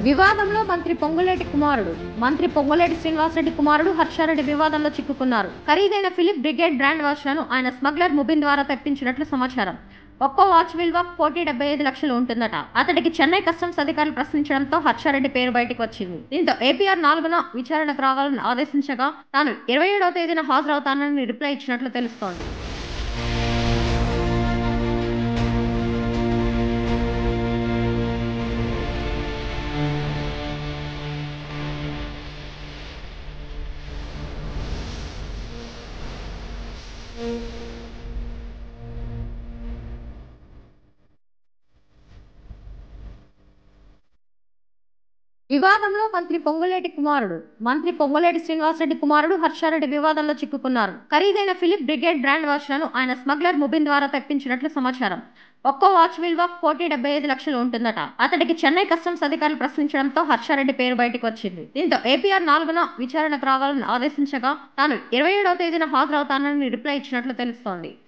వివాదంలో మంత్రి పొంగులేటి శ్రీనివాసరెడ్డి కుమారుడు హర్షారెడ్డి వివాదంలో చిక్కుకున్నారు. ఖరీదైన ఫిలిప్ బ్రిగేడ్ బ్రాండ్ వాచ్లను ఆయన స్మగ్లర్ ముబిన్ ద్వారా తెప్పించినట్లు సమాచారం. ఒక్కో వాచ్ విలువ 1,75,00,000 ఉంటుందట. అతడికి చెన్నై కస్టమ్స్ అధికారులు ప్రశ్నించడంతో హర్షారెడ్డి పేరు బయటకు వచ్చింది. దీంతో ఏపీఆర్ 4న విచారణకు రావాలని ఆదేశించగా తాను 27వ తేదీన హాజరవుతానని రిప్లై ఇచ్చినట్లు తెలుస్తోంది. వివాదంలో మంత్రి పొంగులేటి శ్రీనివాసరెడ్డి కుమారుడు హర్షారెడ్డి వివాదంలో చిక్కుకున్నారు. ఖరీదైన ఫిలిప్ బ్రిగేడ్ బ్రాండ్ వాచ్లను ఆయన స్మగ్లర్ ముబిన్ ద్వారా తెప్పించినట్లు సమాచారం. ఒక్కో వాచ్ విలువ 1,75,00,000 ఉంటుందట. అతడికి చెన్నై కస్టమ్స్ అధికారులు ప్రశ్నించడంతో హర్షారెడ్డి పేరు బయటకు వచ్చింది. దీంతో ఏపీఆర్ 4న విచారణకు రావాలని ఆదేశించగా తాను 27వ తేదీన హాజరవుతానని రిప్లై ఇచ్చినట్లు తెలుస్తోంది.